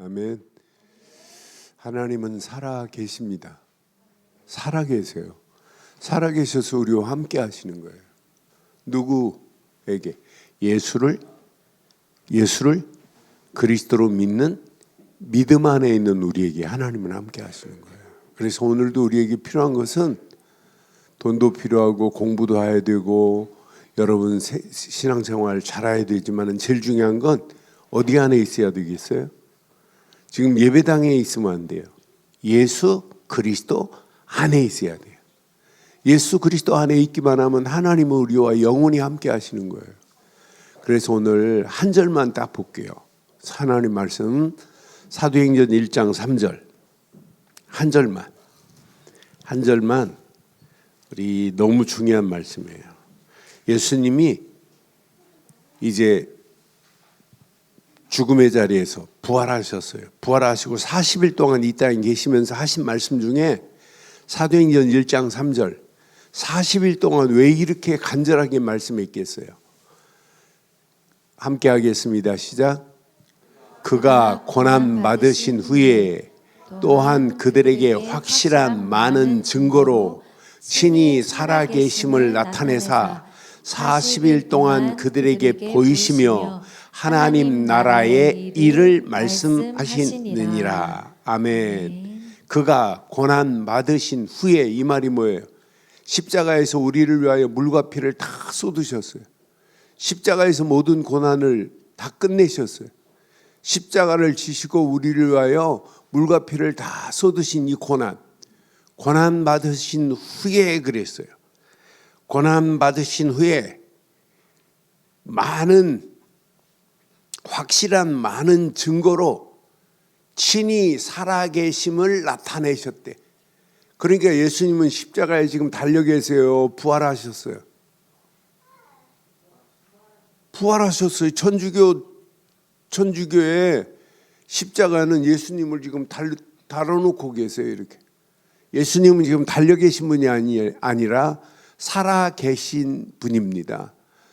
아멘. 하나님은 살아 계십니다. 살아 계세요. 살아 계셔서 우리와 함께 하시는 거예요. 누구에게? 예수를 그리스도로 믿는 믿음 안에 있는 우리에게 하나님은 함께 하시는 거예요. 그래서 오늘도 우리에게 필요한 것은 돈도 필요하고 공부도 해야 되고 여러분 신앙생활 잘해야 되지만 제일 중요한 건 어디 안에 있어야 되겠어요? 지금 예배당에 있으면 안 돼요. 예수 그리스도 안에 있어야 돼요. 예수 그리스도 안에 있기만 하면 하나님은 우리와 영원히 함께 하시는 거예요. 그래서 오늘 한 절만 딱 볼게요. 하나님 말씀 사도행전 1장 3절 한 절만 우리 너무 중요한 말씀이에요. 예수님이 이제 죽음의 자리에서 부활하셨어요. 부활하시고 40일 동안 이 땅에 계시면서 하신 말씀 중에 사도행전 1장 3절 40일 동안 왜 이렇게 간절하게 말씀했겠어요? 함께 하겠습니다. 시작. 그가 고난 받으신 후에 또한 그들에게 확실한 많은 증거로 친히 살아계심을 나타내사 40일 동안 그들에게 보이시며 하나님 나라의 일을 말씀하시느니라. 아멘. 그가 고난 받으신 후에, 이 말이 뭐예요? 십자가에서 우리를 위하여 물과 피를 다 쏟으셨어요. 십자가에서 모든 고난을 다 끝내셨어요. 십자가를 지시고 우리를 위하여 물과 피를 다 쏟으신 이 고난 받으신 후에 그랬어요. 고난 받으신 후에 확실한 많은 증거로 친히 살아계심을 나타내셨대. 그러니까 예수님은 십자가에 지금 달려 계세요. 부활하셨어요. 천주교의 십자가는 예수님을 지금 달아놓고 계세요. 이렇게. 예수님은 지금 달려 계신 분이 아니라 살아 계신 분입니다.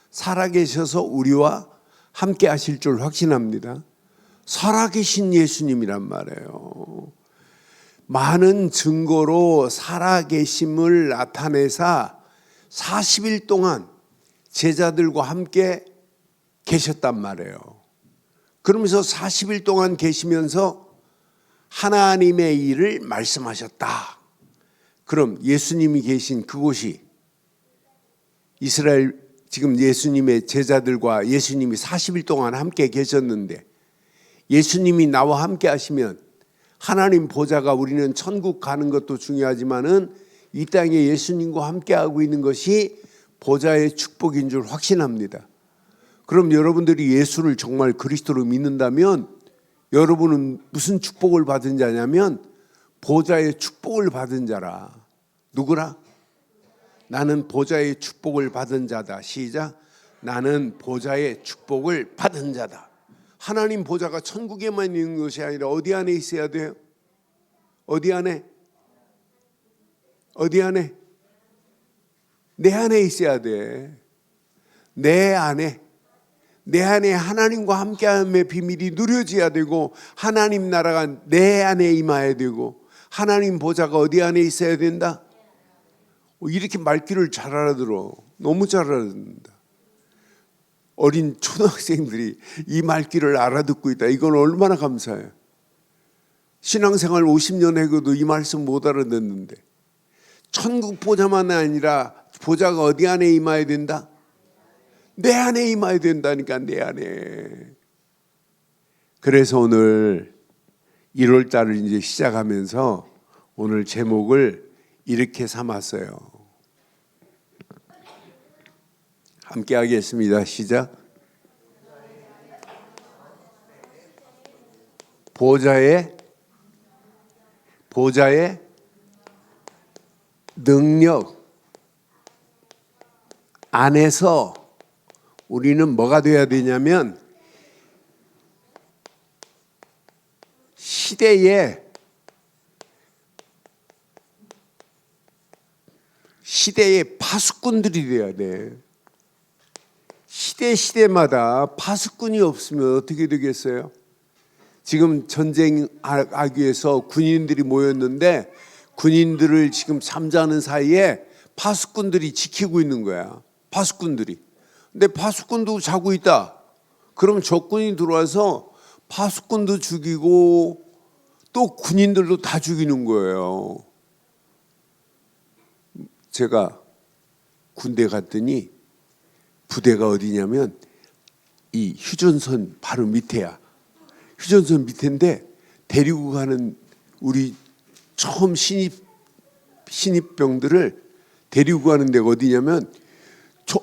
살아 계셔서 우리와 함께 하실 줄 확신합니다. 살아 계신 예수님이란 말이에요. 많은 증거로 살아 계심을 나타내사 40일 동안 제자들과 함께 계셨단 말이에요. 그러면서 40일 동안 계시면서 하나님의 일을 말씀하셨다. 그럼 예수님이 계신 그곳이 이스라엘, 지금 예수님의 제자들과 예수님이 40일 동안 함께 계셨는데 예수님이 나와 함께 하시면 하나님 보좌가, 우리는 천국 가는 것도 중요하지만은 이 땅에 예수님과 함께 하고 있는 것이 보좌의 축복인 줄 확신합니다. 그럼 여러분들이 예수를 정말 그리스도로 믿는다면 여러분은 무슨 축복을 받은 자냐면 보좌의 축복을 받은 자라. 누구라? 나는 보좌의 축복을 받은 자다. 시작. 나는 보좌의 축복을 받은 자다. 하나님 보좌가 천국에만 있는 것이 아니라 어디 안에 있어야 돼요? 어디 안에? 내 안에 있어야 돼. 내 안에 하나님과 함께함의 비밀이 누려져야 되고 하나님 나라가 내 안에 임해야 되고 하나님 보좌가 어디 안에 있어야 된다? 이렇게 말귀를 잘 알아들어. 너무 잘 알아듣는다. 어린 초등학생들이 이 말귀를 알아듣고 있다. 이건 얼마나 감사해요. 신앙생활 50년 해도 이 말씀 못 알아듣는데 천국 보좌만 아니라 보좌가 어디 안에 임해야 된다? 내 안에 임해야 된다니까. 내 안에. 그래서 오늘 1월달을 이제 시작하면서 오늘 제목을 이렇게 삼았어요. 함께 하겠습니다. 시작. 보좌의 능력 안에서 우리는 뭐가 돼야 되냐면 시대의 파수꾼들이 돼야 돼. 시대마다 파수꾼이 없으면 어떻게 되겠어요? 지금 전쟁하기 위해서 군인들이 모였는데 군인들을 지금 잠자는 사이에 파수꾼들이 지키고 있는 거야. 파수꾼들이. 근데 파수꾼도 자고 있다. 그럼 적군이 들어와서 파수꾼도 죽이고 또 군인들도 다 죽이는 거예요. 제가 군대 갔더니 부대가 어디냐면 이 휴전선 바로 밑에야. 휴전선 밑인데 데리고 가는 우리 처음 신입병들을 데리고 가는 데가 어디냐면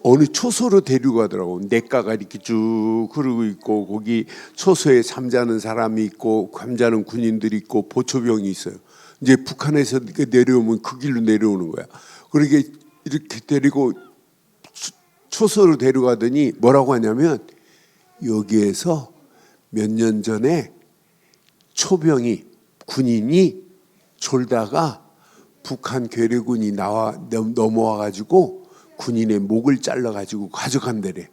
어느 초소로 데리고 가더라고. 냇가가 이렇게 쭉 흐르고 있고 거기 초소에 잠자는 사람이 있고 잠자는 군인들이 있고 보초병이 있어요. 이제 북한에서 내려오면 그 길로 내려오는 거야. 그러게 이렇게 데리고 초소로 데려가더니 뭐라고 하냐면 여기에서 몇 년 전에 초병이 군인이 졸다가 북한 괴뢰군이 넘어와 가지고 군인의 목을 잘라 가지고 가져간대래.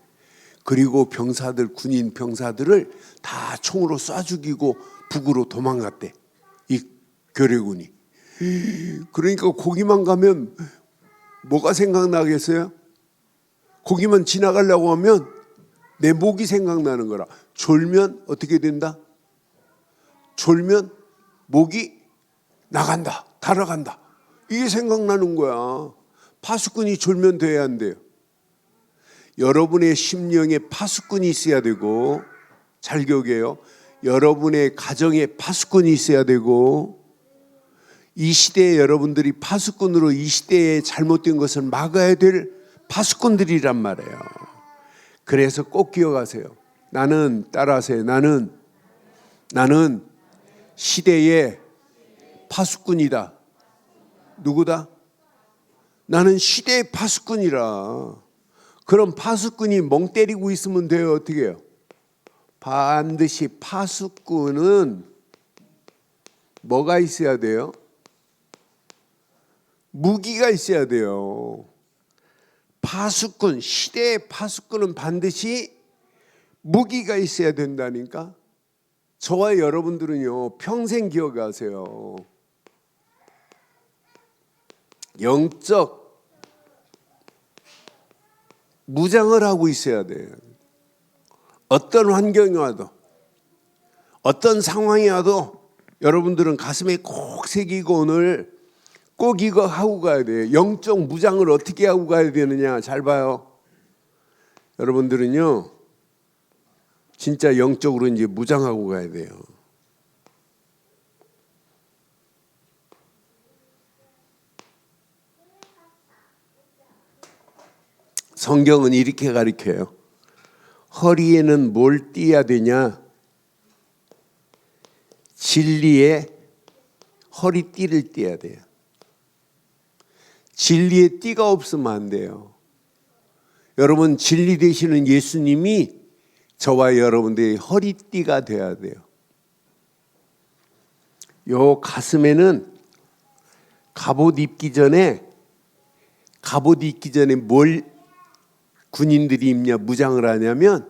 그리고 병사들 군인 병사들을 다 총으로 쏴 죽이고 북으로 도망갔대. 이 괴뢰군이. 그러니까 거기만 가면 뭐가 생각나겠어요? 거기만 지나가려고 하면 내 목이 생각나는 거라. 졸면 어떻게 된다? 졸면 목이 나간다. 달아간다. 이게 생각나는 거야. 파수꾼이 졸면 돼야 한대요. 여러분의 심령에 파수꾼이 있어야 되고, 잘 기억해요. 여러분의 가정에 파수꾼이 있어야 되고, 이 시대에 여러분들이 파수꾼으로 이 시대에 잘못된 것을 막아야 될 파수꾼들이란 말이에요. 그래서 꼭 기억하세요. 따라하세요. 나는 시대의 파수꾼이다. 누구다? 나는 시대의 파수꾼이라. 그럼 파수꾼이 멍 때리고 있으면 돼요? 어떻게 해요? 반드시 파수꾼은 뭐가 있어야 돼요? 무기가 있어야 돼요. 파수꾼, 시대의 파수꾼은 반드시 무기가 있어야 된다니까. 저와 여러분들은요, 평생 기억하세요. 영적 무장을 하고 있어야 돼요. 어떤 환경이 와도, 어떤 상황이 와도 여러분들은 가슴에 꼭 새기고 오늘 꼭 이거 하고 가야 돼요. 영적 무장을 어떻게 하고 가야 되느냐. 잘 봐요. 여러분들은요, 진짜 영적으로 이제 무장하고 가야 돼요. 성경은 이렇게 가르쳐요. 허리에는 뭘 띠어야 되냐? 진리의 허리띠를 띠어야 돼요. 진리의 띠가 없으면 안 돼요. 여러분, 진리 되시는 예수님이 저와 여러분들의 허리띠가 돼야 돼요. 요 가슴에는 갑옷 입기 전에 뭘 군인들이 입냐, 무장을 하냐면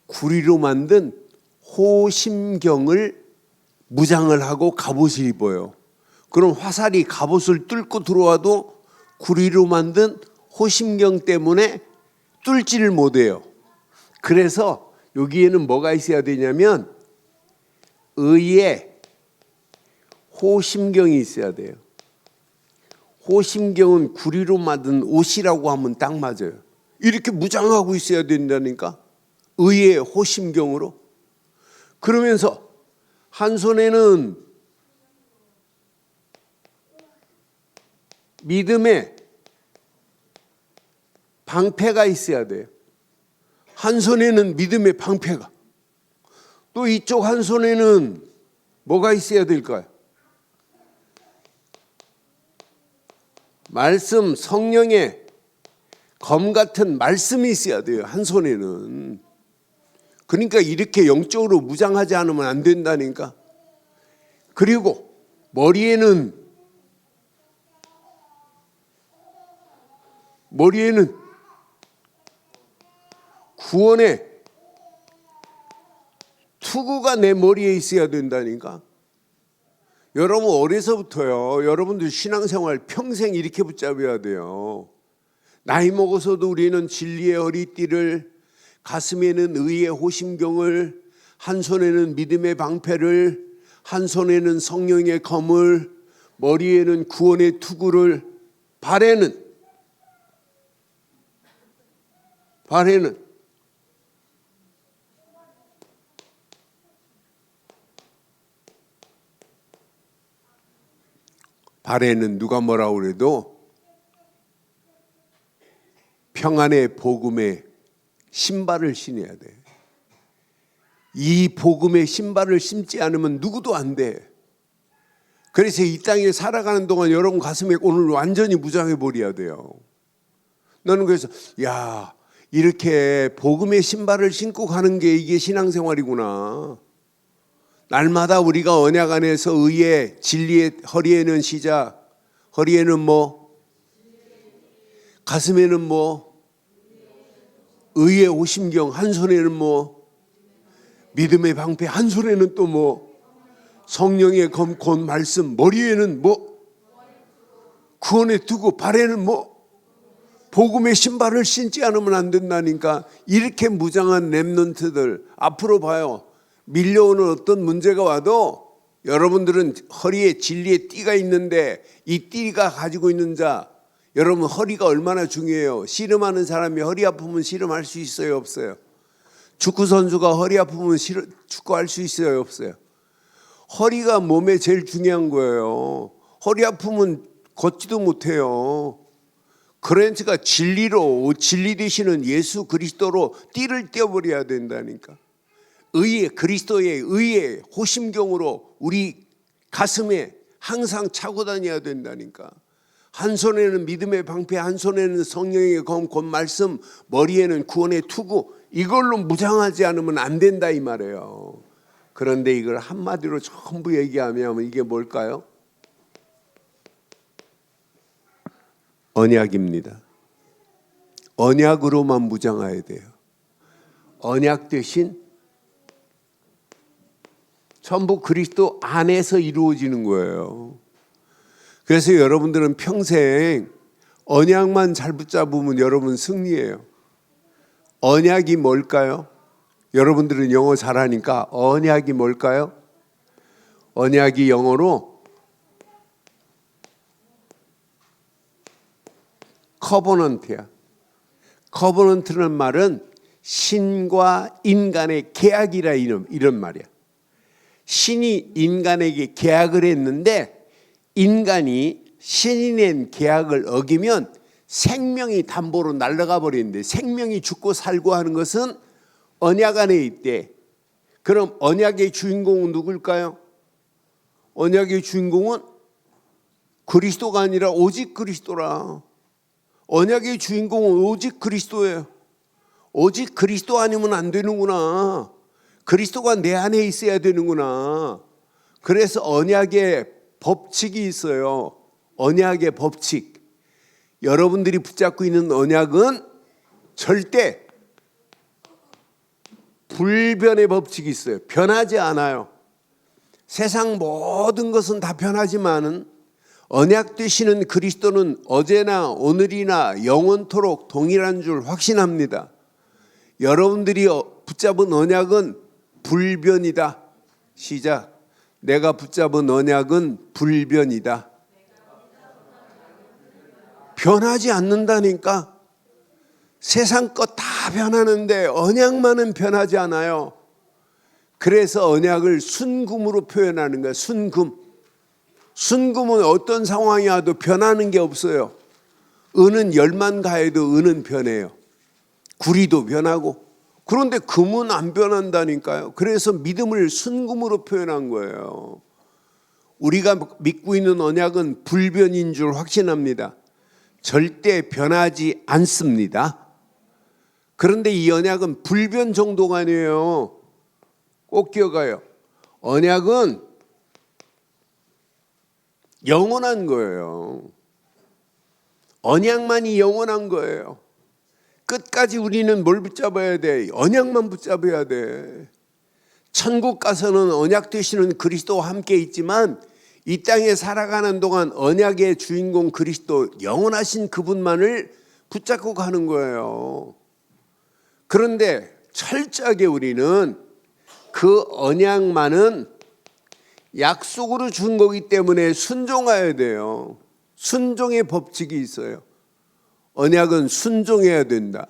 구리로 만든 호심경을 무장을 하고 갑옷을 입어요. 그럼 화살이 갑옷을 뚫고 들어와도 구리로 만든 호심경 때문에 뚫지를 못해요. 그래서 여기에는 뭐가 있어야 되냐면 의의 호심경이 있어야 돼요. 호심경은 구리로 만든 옷이라고 하면 딱 맞아요. 이렇게 무장하고 있어야 된다니까. 의의 호심경으로. 그러면서 한 손에는 믿음의 방패가 있어야 돼요. 한 손에는 믿음의 방패가. 또 이쪽 한 손에는 뭐가 있어야 될까요? 말씀, 성령의 검 같은 말씀이 있어야 돼요. 한 손에는. 그러니까 이렇게 영적으로 무장하지 않으면 안 된다니까. 그리고 머리에는 구원의 투구가 내 머리에 있어야 된다니까. 여러분 어려서부터요. 여러분들 신앙생활 평생 이렇게 붙잡아야 돼요. 나이 먹어서도 우리는 진리의 허리띠를, 가슴에는 의의 호심경을, 한 손에는 믿음의 방패를, 한 손에는 성령의 검을, 머리에는 구원의 투구를, 발에는 누가 뭐라 그래도 평안의 복음의 신발을 신어야 돼. 이 복음의 신발을 신지 않으면 누구도 안 돼. 그래서 이 땅에 살아가는 동안 여러분 가슴에 오늘 완전히 무장해 버려야 돼요. 나는 그래서 이렇게 복음의 신발을 신고 가는 게 이게 신앙생활이구나. 날마다 우리가 언약 안에서 의의 진리의 허리에는 시작, 허리에는 뭐, 가슴에는 뭐, 의의 오심경, 한 손에는 뭐, 믿음의 방패, 한 손에는 또 뭐, 성령의 검 말씀, 머리에는 뭐, 구원의 투구, 발에는 뭐, 복음의 신발을 신지 않으면 안 된다니까. 이렇게 무장한 렘넌트들 앞으로 봐요. 밀려오는 어떤 문제가 와도 여러분들은 허리에 진리의 띠가 있는데 이 띠가 가지고 있는 자, 여러분 허리가 얼마나 중요해요. 씨름하는 사람이 허리 아프면 씨름할 수 있어요, 없어요? 축구 선수가 허리 아프면 축구할 수 있어요, 없어요? 허리가 몸에 제일 중요한 거예요. 허리 아프면 걷지도 못해요. 그러니까 진리 되시는 예수 그리스도로 띠를 떼어버려야 된다니까. 그리스도의 의의 호심경으로 우리 가슴에 항상 차고 다녀야 된다니까. 한 손에는 믿음의 방패, 한 손에는 성령의 검 말씀, 머리에는 구원의 투구, 이걸로 무장하지 않으면 안 된다 이 말이에요. 그런데 이걸 한마디로 전부 얘기하면 이게 뭘까요? 언약입니다. 언약으로만 무장해야 돼요. 언약 대신 전부 그리스도 안에서 이루어지는 거예요. 그래서 여러분들은 평생 언약만 잘 붙잡으면 여러분 승리예요. 언약이 뭘까요? 여러분들은 영어 잘하니까 언약이 뭘까요? 언약이 영어로 커버넌트야. 커버넌트는 말은 신과 인간의 계약이라 이런 말이야. 신이 인간에게 계약을 했는데 인간이 신이 낸 계약을 어기면 생명이 담보로 날아가 버리는데, 생명이 죽고 살고 하는 것은 언약 안에 있대. 그럼 언약의 주인공은 누굴까요? 언약의 주인공은 그리스도가 아니라 오직 그리스도라. 언약의 주인공은 오직 그리스도예요. 오직 그리스도 아니면 안 되는구나. 그리스도가 내 안에 있어야 되는구나. 그래서 언약의 법칙이 있어요. 언약의 법칙. 여러분들이 붙잡고 있는 언약은 절대 불변의 법칙이 있어요. 변하지 않아요. 세상 모든 것은 다 변하지만은 언약 되시는 그리스도는 어제나 오늘이나 영원토록 동일한 줄 확신합니다. 여러분들이 붙잡은 언약은 불변이다. 시작. 내가 붙잡은 언약은 불변이다. 변하지 않는다니까. 세상 것 다 변하는데 언약만은 변하지 않아요. 그래서 언약을 순금으로 표현하는 거예요. 순금. 순금은 어떤 상황이 와도 변하는 게 없어요. 은은 열만 가해도 은은 변해요. 구리도 변하고. 그런데 금은 안 변한다니까요. 그래서 믿음을 순금으로 표현한 거예요. 우리가 믿고 있는 언약은 불변인 줄 확신합니다. 절대 변하지 않습니다. 그런데 이 언약은 불변 정도가 아니에요. 꼭 기억해요. 언약은 영원한 거예요. 언약만이 영원한 거예요. 끝까지 우리는 뭘 붙잡아야 돼? 언약만 붙잡아야 돼. 천국 가서는 언약 되시는 그리스도와 함께 있지만 이 땅에 살아가는 동안 언약의 주인공 그리스도, 영원하신 그분만을 붙잡고 가는 거예요. 그런데 철저하게 우리는 그 언약만은 약속으로 준 거기 때문에 순종해야 돼요. 순종의 법칙이 있어요. 언약은 순종해야 된다.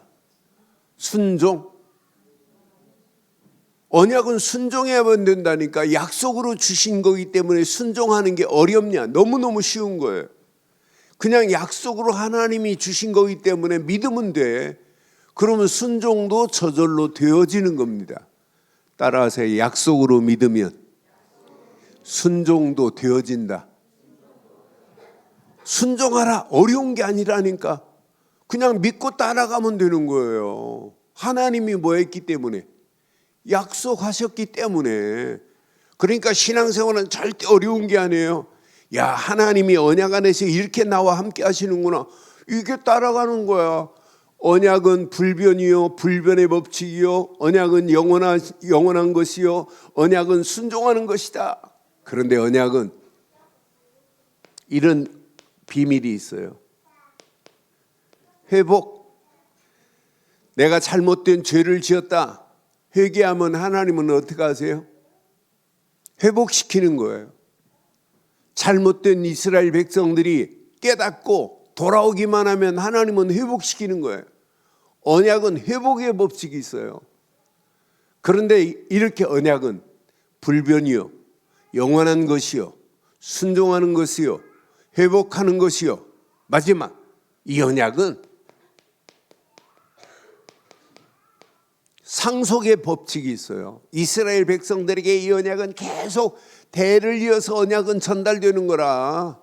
순종. 언약은 순종해야 된다니까. 약속으로 주신 거기 때문에 순종하는 게 어렵냐? 너무너무 쉬운 거예요. 그냥 약속으로 하나님이 주신 거기 때문에 믿으면 돼. 그러면 순종도 저절로 되어지는 겁니다. 따라서 약속으로 믿으면 순종도 되어진다. 순종하라. 어려운 게 아니라니까. 그냥 믿고 따라가면 되는 거예요. 하나님이 뭐 했기 때문에? 약속하셨기 때문에. 그러니까 신앙생활은 절대 어려운 게 아니에요. 야, 하나님이 언약 안에서 이렇게 나와 함께 하시는구나. 이게 따라가는 거야. 언약은 불변이요, 불변의 법칙이요. 언약은 영원한 것이요. 언약은 순종하는 것이다. 그런데 언약은 이런 비밀이 있어요. 회복. 내가 잘못된 죄를 지었다. 회개하면 하나님은 어떻게 하세요? 회복시키는 거예요. 잘못된 이스라엘 백성들이 깨닫고 돌아오기만 하면 하나님은 회복시키는 거예요. 언약은 회복의 법칙이 있어요. 그런데 이렇게 언약은 불변이요, 영원한 것이요, 순종하는 것이요, 회복하는 것이요, 마지막 이 언약은 상속의 법칙이 있어요. 이스라엘 백성들에게 이 언약은 계속 대를 이어서 언약은 전달되는 거라.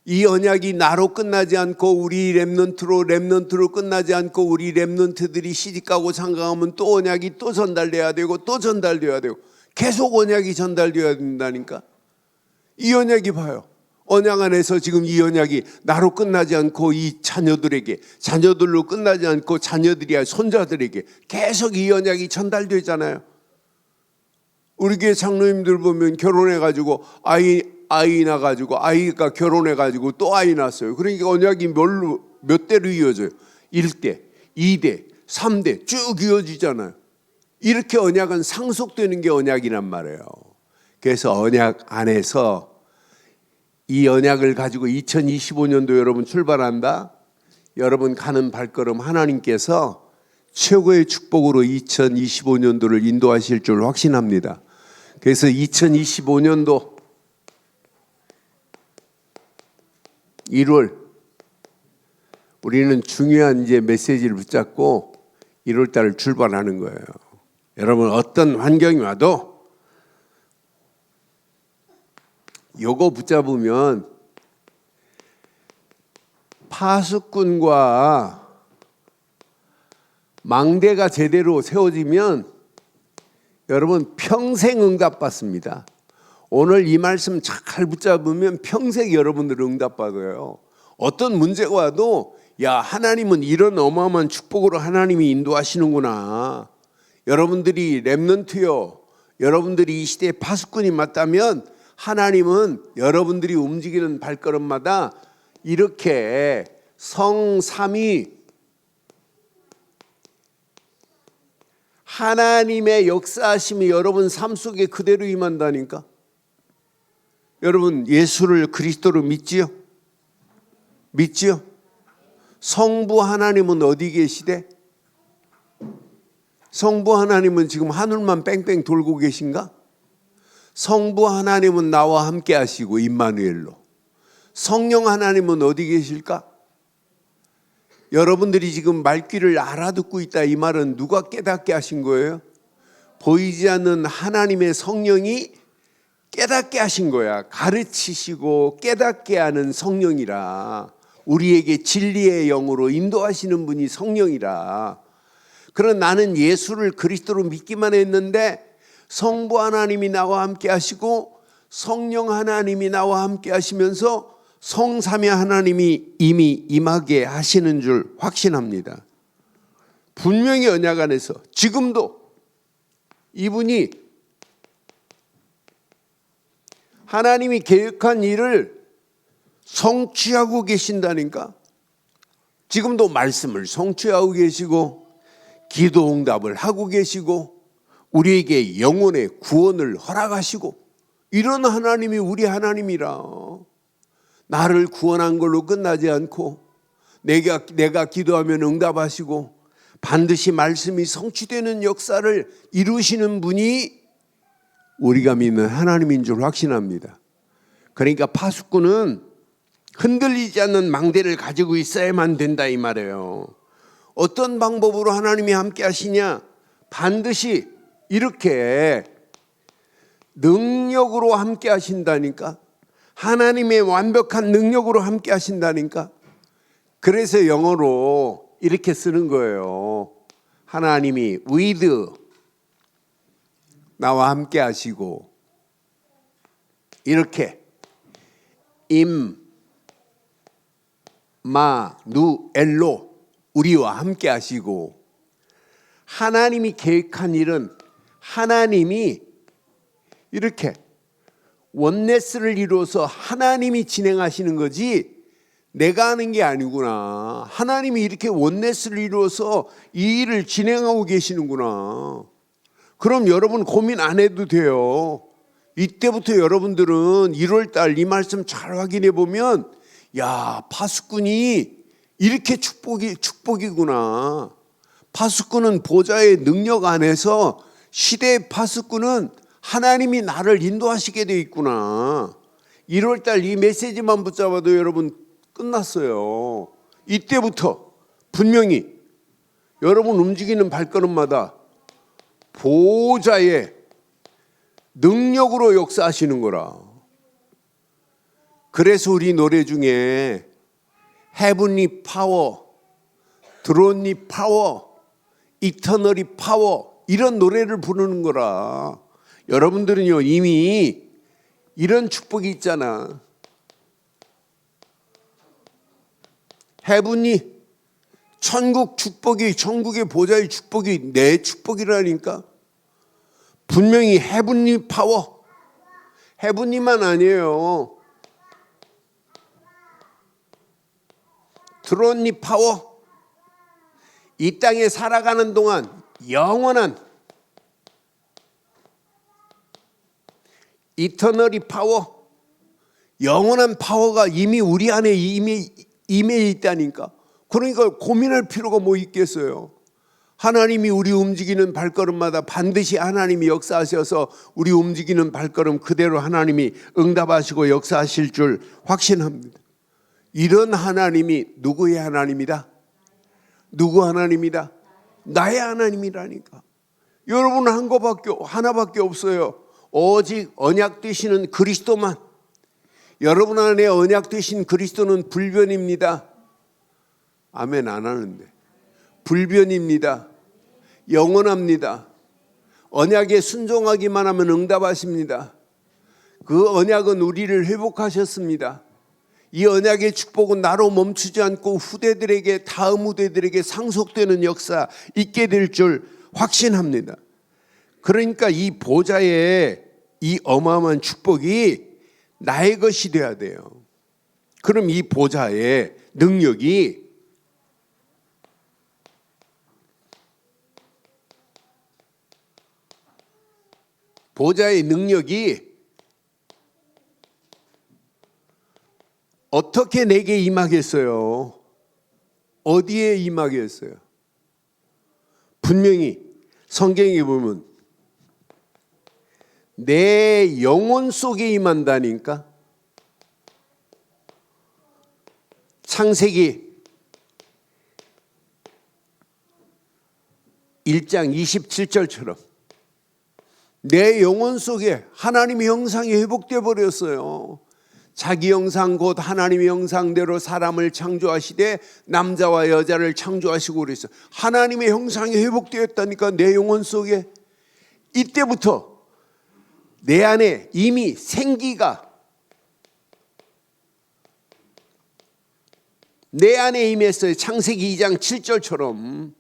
이 언약이 나로 끝나지 않고 우리 렘넌트로 끝나지 않고 우리 렘넌트들이 시집가고 장가가면 또 언약이 또 전달돼야 되고 또 전달돼야 되고 계속 언약이 전달돼야 된다니까. 이 언약이 봐요. 언약 안에서 지금 이 언약이 나로 끝나지 않고 이 자녀들에게, 자녀들로 끝나지 않고 자녀들이야 손자들에게 계속 이 언약이 전달되잖아요. 우리 교회 장로님들 보면 결혼해가지고 아이 낳아가지고 아이가 결혼해가지고 또 아이 낳았어요. 그러니까 언약이 몇 대로 이어져요? 1대, 2대, 3대 쭉 이어지잖아요. 이렇게 언약은 상속되는 게 언약이란 말이에요. 그래서 언약 안에서 이 언약을 가지고 2025년도 여러분 출발한다. 여러분 가는 발걸음 하나님께서 최고의 축복으로 2025년도를 인도하실 줄 확신합니다. 그래서 2025년도 1월 우리는 중요한 이제 메시지를 붙잡고 1월 달을 출발하는 거예요. 여러분 어떤 환경이 와도 요거 붙잡으면 파수꾼과 망대가 제대로 세워지면 여러분 평생 응답받습니다. 오늘 이 말씀 잘 붙잡으면 평생 여러분들 응답받아요. 어떤 문제가 와도 야, 하나님은 이런 어마어마한 축복으로 하나님이 인도하시는구나. 여러분들이 렘넌트요, 여러분들이 이 시대의 파수꾼이 맞다면 하나님은 여러분들이 움직이는 발걸음마다 이렇게 성삼위 하나님의 역사하심이 여러분 삶 속에 그대로 임한다니까. 여러분 예수를 그리스도로 믿지요? 믿지요? 성부 하나님은 어디 계시대? 성부 하나님은 지금 하늘만 뺑뺑 돌고 계신가? 성부 하나님은 나와 함께 하시고 임마누엘로. 성령 하나님은 어디 계실까? 여러분들이 지금 말귀를 알아듣고 있다 이 말은 누가 깨닫게 하신 거예요? 보이지 않는 하나님의 성령이 깨닫게 하신 거야. 가르치시고 깨닫게 하는 성령이라. 우리에게 진리의 영으로 인도하시는 분이 성령이라. 그런 나는 예수를 그리스도로 믿기만 했는데 성부 하나님이 나와 함께 하시고 성령 하나님이 나와 함께 하시면서 성삼위 하나님이 이미 임하게 하시는 줄 확신합니다. 분명히 언약 안에서 지금도 이분이 하나님이 계획한 일을 성취하고 계신다니까. 지금도 말씀을 성취하고 계시고 기도 응답을 하고 계시고 우리에게 영혼의 구원을 허락하시고, 이런 하나님이 우리 하나님이라. 나를 구원한 걸로 끝나지 않고 내가 기도하면 응답하시고 반드시 말씀이 성취되는 역사를 이루시는 분이 우리가 믿는 하나님인 줄 확신합니다. 그러니까 파수꾼은 흔들리지 않는 망대를 가지고 있어야만 된다 이 말이에요. 어떤 방법으로 하나님이 함께 하시냐? 반드시 이렇게 능력으로 함께 하신다니까. 하나님의 완벽한 능력으로 함께 하신다니까. 그래서 영어로 이렇게 쓰는 거예요. 하나님이 with, 나와 함께 하시고, 이렇게 임마누엘로, 우리와 함께 하시고. 하나님이 계획한 일은 하나님이 이렇게 원네스를 이루어서 하나님이 진행하시는 거지 내가 하는 게 아니구나. 하나님이 이렇게 원네스를 이루어서 이 일을 진행하고 계시는구나. 그럼 여러분 고민 안 해도 돼요. 이때부터 여러분들은 1월달 이 말씀 잘 확인해 보면, 야, 파수꾼이 이렇게 축복이구나. 파수꾼은 보좌의 능력 안에서, 시대의 파수꾼은 하나님이 나를 인도하시게 돼 있구나. 1월달 이 메시지만 붙잡아도 여러분 끝났어요. 이때부터 분명히 여러분 움직이는 발걸음마다 보좌의 능력으로 역사하시는 거라. 그래서 우리 노래 중에 Heavenly Power, Thronely Power, Eternally Power, 이런 노래를 부르는 거라. 여러분들은요 이미 이런 축복이 있잖아. Heavenly, 천국 축복이, 천국의 보좌의 축복이 내 축복이라니까. 분명히 Heavenly Power, Heavenly만 아니에요. Thronely Power, 이 땅에 살아가는 동안 영원한 Eternally Power, 영원한 파워가 이미 우리 안에 임해 있다니까. 그러니까 고민할 필요가 뭐 있겠어요. 하나님이 우리 움직이는 발걸음마다 반드시 하나님이 역사하셔서 우리 움직이는 발걸음 그대로 하나님이 응답하시고 역사하실 줄 확신합니다. 이런 하나님이 누구의 하나님이다? 누구 하나님이다? 나의 하나님이라니까. 여러분은 하나밖에 없어요. 오직 언약 되시는 그리스도만. 여러분 안에 언약 되신 그리스도는 불변입니다. 아멘 안 하는데. 불변입니다. 영원합니다. 언약에 순종하기만 하면 응답하십니다. 그 언약은 우리를 회복하셨습니다. 이 언약의 축복은 나로 멈추지 않고 후대들에게, 다음 후대들에게 상속되는 역사 있게 될 줄 확신합니다. 그러니까 이 보좌의 이 어마어마한 축복이 나의 것이 되어야 돼요. 그럼 이 보좌의 능력이 어떻게 내게 임하겠어요? 어디에 임하겠어요? 분명히 성경에 보면 내 영혼 속에 임한다니까. 창세기 1장 27절처럼 내 영혼 속에 하나님의 형상이 회복되어 버렸어요. 자기 형상 곧 하나님의 형상대로 사람을 창조하시되 남자와 여자를 창조하시고 그랬어요. 하나님의 형상이 회복되었다니까. 내 영혼 속에. 이때부터 내 안에 이미 생기가 내 안에 임했어요. 창세기 2장 7절처럼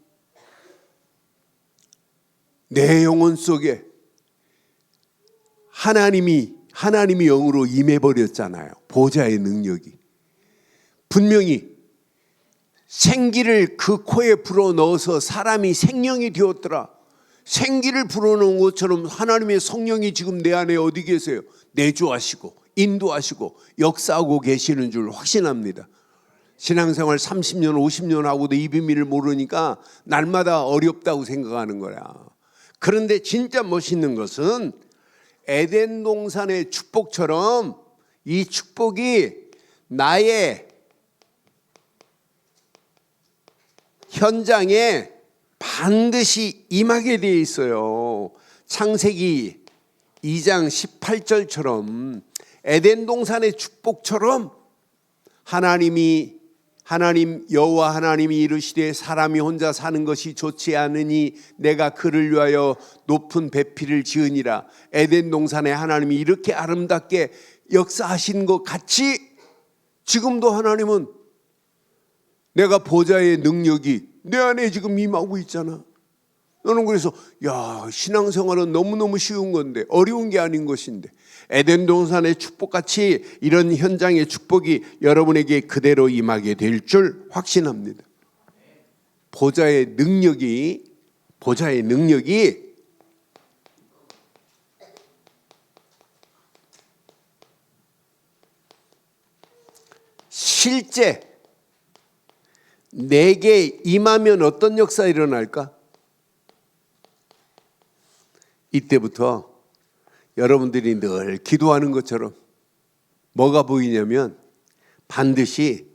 내 영혼 속에 하나님이 영으로 임해버렸잖아요. 보좌의 능력이. 분명히 생기를 그 코에 불어넣어서 사람이 생명이 되었더라. 생기를 불어넣은 것처럼 하나님의 성령이 지금 내 안에 어디 계세요? 내주하시고 인도하시고 역사하고 계시는 줄 확신합니다. 신앙생활 30년 50년 하고도 이 비밀을 모르니까 날마다 어렵다고 생각하는 거야. 그런데 진짜 멋있는 것은 에덴 동산의 축복처럼 이 축복이 나의 현장에 반드시 임하게 되어 있어요. 창세기 2장 18절처럼 에덴 동산의 축복처럼 하나님 여호와 하나님이 이르시되 사람이 혼자 사는 것이 좋지 않으니 내가 그를 위하여 높은 배필을 지으니라. 에덴 동산에 하나님이 이렇게 아름답게 역사하신 것 같이 지금도 하나님은 내가 보좌의 능력이 내 안에 지금 임하고 있잖아. 너는 그래서 야, 신앙생활은 너무너무 쉬운 건데 어려운 게 아닌 것인데 에덴 동산의 축복같이 이런 현장의 축복이 여러분에게 그대로 임하게 될 줄 확신합니다. 보좌의 능력이 실제 내게 임하면 어떤 역사 일어날까? 이때부터 여러분들이 늘 기도하는 것처럼 뭐가 보이냐면 반드시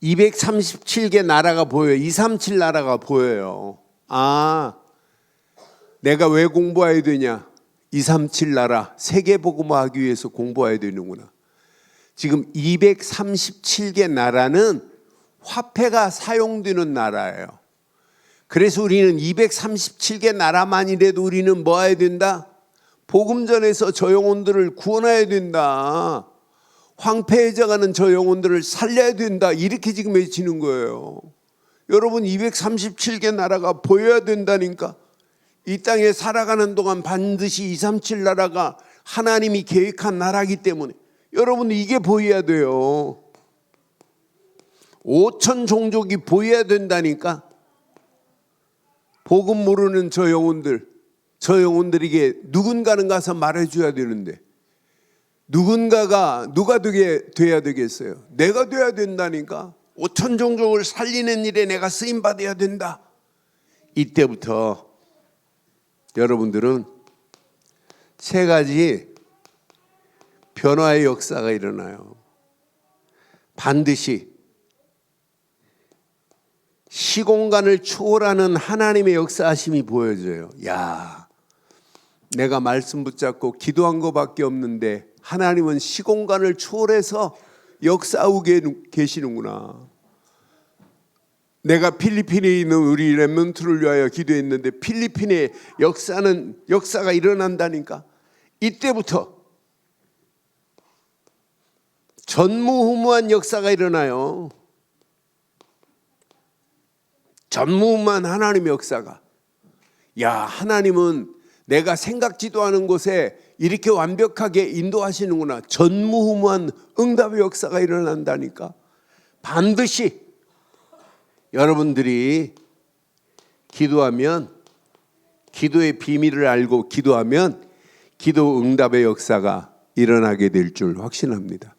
237개 나라가 보여요. 237 나라가 보여요. 아, 내가 왜 공부해야 되냐? 237 나라 세계복음화하기 위해서 공부해야 되는구나. 지금 237개 나라는 화폐가 사용되는 나라예요. 그래서 우리는 237개 나라만이라도 우리는 뭐 해야 된다? 복음 전에서 저 영혼들을 구원해야 된다. 황폐해져가는 저 영혼들을 살려야 된다. 이렇게 지금 외치는 거예요. 여러분 237개 나라가 보여야 된다니까. 이 땅에 살아가는 동안 반드시 237 나라가 하나님이 계획한 나라이기 때문에 여러분 이게 보여야 돼요. 5천 종족이 보여야 된다니까. 복음 모르는 저 영혼들에게 누군가는 가서 말해줘야 되는데 누군가가 누가 돼야 되겠어요? 내가 돼야 된다니까. 5천 종족을 살리는 일에 내가 쓰임받아야 된다. 이때부터 여러분들은 세 가지 변화의 역사가 일어나요. 반드시 시공간을 초월하는 하나님의 역사하심이 보여져요. 야, 내가 말씀 붙잡고 기도한 것밖에 없는데 하나님은 시공간을 초월해서 역사하고 계시는구나. 내가 필리핀에 있는 우리 렘넌트를 위하여 기도했는데 필리핀의 역사가 일어난다니까. 이때부터 전무후무한 역사가 일어나요. 전무후무한 하나님의 역사가. 야, 하나님은 내가 생각지도 않은 곳에 이렇게 완벽하게 인도하시는구나. 전무후무한 응답의 역사가 일어난다니까. 반드시 여러분들이 기도하면, 기도의 비밀을 알고 기도하면 기도 응답의 역사가 일어나게 될 줄 확신합니다.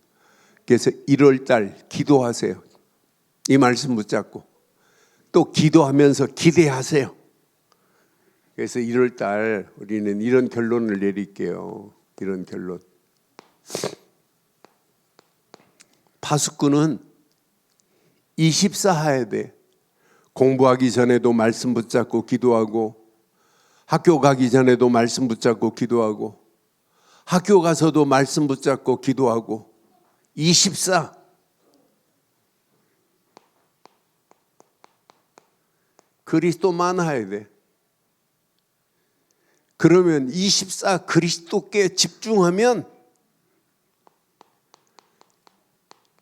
그래서 1월 달 기도하세요. 이 말씀 붙잡고 또 기도하면서 기대하세요. 그래서 1월 달 우리는 이런 결론을 내릴게요. 이런 결론. 파수꾼은 24 해야 돼. 공부하기 전에도 말씀 붙잡고 기도하고, 학교 가기 전에도 말씀 붙잡고 기도하고, 학교 가서도 말씀 붙잡고 기도하고, 24. 그리스도만 해야 돼. 그러면 24 그리스도께 집중하면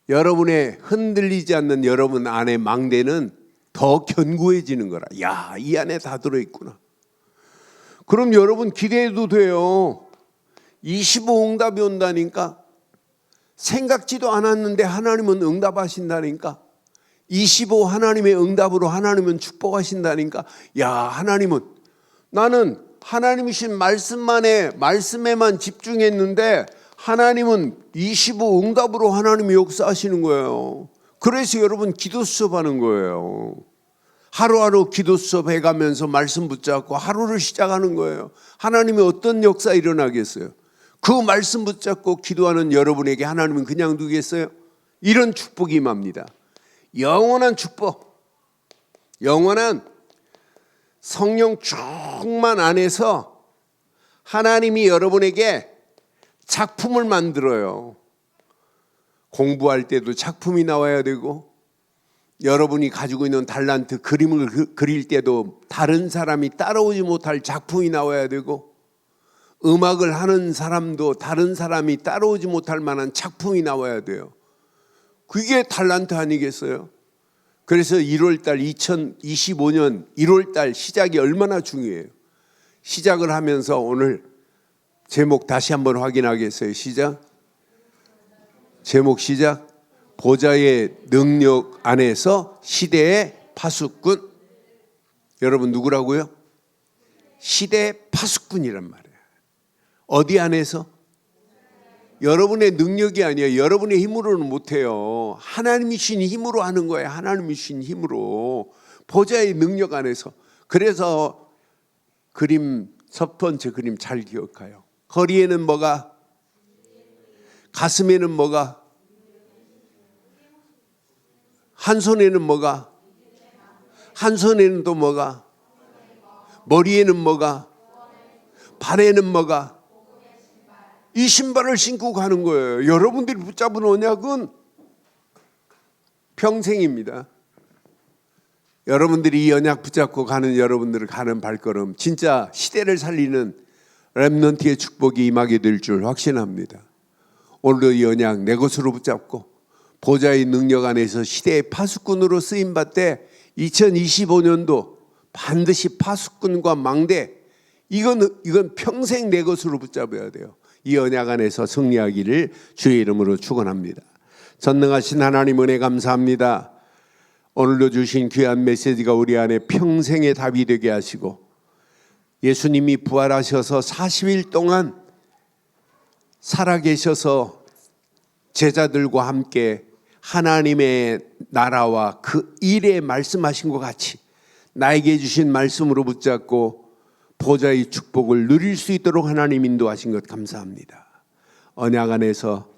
여러분의 흔들리지 않는 여러분 안의 망대는 더 견고해지는 거라. 야, 이 안에 다 들어있구나. 그럼 여러분 기대해도 돼요. 25 응답이 온다니까. 생각지도 않았는데 하나님은 응답하신다니까. 25 하나님의 응답으로 하나님은 축복하신다니까. 야, 하나님은, 나는 하나님이신 말씀에만 집중했는데 하나님은 25 응답으로 하나님이 역사하시는 거예요. 그래서 여러분 기도 수업하는 거예요. 하루하루 기도 수업 해가면서 말씀 붙잡고 하루를 시작하는 거예요. 하나님이 어떤 역사 일어나겠어요? 그 말씀 붙잡고 기도하는 여러분에게 하나님은 그냥 두겠어요? 이런 축복이 임합니다. 영원한 축복, 영원한 성령 충만 안에서 하나님이 여러분에게 작품을 만들어요. 공부할 때도 작품이 나와야 되고, 여러분이 가지고 있는 달란트 그림을 그릴 때도 다른 사람이 따라오지 못할 작품이 나와야 되고, 음악을 하는 사람도 다른 사람이 따라오지 못할 만한 작품이 나와야 돼요. 그게 달란트 아니겠어요? 그래서 1월달 2025년 1월달 시작이 얼마나 중요해요. 시작을 하면서 오늘 제목 다시 한번 확인하겠어요. 시작. 제목 시작. 보좌의 능력 안에서 시대의 파수꾼. 여러분 누구라고요? 시대의 파수꾼이란 말이에요. 어디 안에서? 여러분의 능력이 아니에요. 여러분의 힘으로는 못해요. 하나님이 주신 힘으로 하는 거예요. 하나님이 주신 힘으로. 보좌의 능력 안에서. 그래서 첫 번째 그림 잘 기억해요. 허리에는 뭐가? 가슴에는 뭐가? 한 손에는 뭐가? 한 손에는 또 뭐가? 머리에는 뭐가? 발에는 뭐가? 이 신발을 신고 가는 거예요. 여러분들이 붙잡은 언약은 평생입니다. 여러분들이 이 언약 붙잡고 가는 여러분들을 가는 발걸음, 진짜 시대를 살리는 렘넌트의 축복이 임하게 될 줄 확신합니다. 오늘도 이 언약 내 것으로 붙잡고 보좌의 능력 안에서 시대의 파수꾼으로 쓰임받되 2025년도 반드시 파수꾼과 망대, 이건 평생 내 것으로 붙잡아야 돼요. 이 언약 안에서 승리하기를 주의 이름으로 축원합니다. 전능하신 하나님 은혜 감사합니다. 오늘도 주신 귀한 메시지가 우리 안에 평생의 답이 되게 하시고, 예수님이 부활하셔서 40일 동안 살아계셔서 제자들과 함께 하나님의 나라와 그 일에 말씀하신 것 같이 나에게 주신 말씀으로 붙잡고 보좌의 축복을 누릴 수 있도록 하나님 인도하신 것 감사합니다. 언약 안에서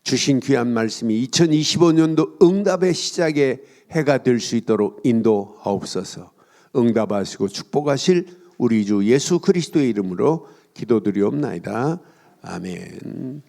주신 귀한 말씀이 2025년도 응답의 시작의 해가 될 수 있도록 인도하옵소서. 응답하시고 축복하실 우리 주 예수 그리스도의 이름으로 기도드리옵나이다. 아멘.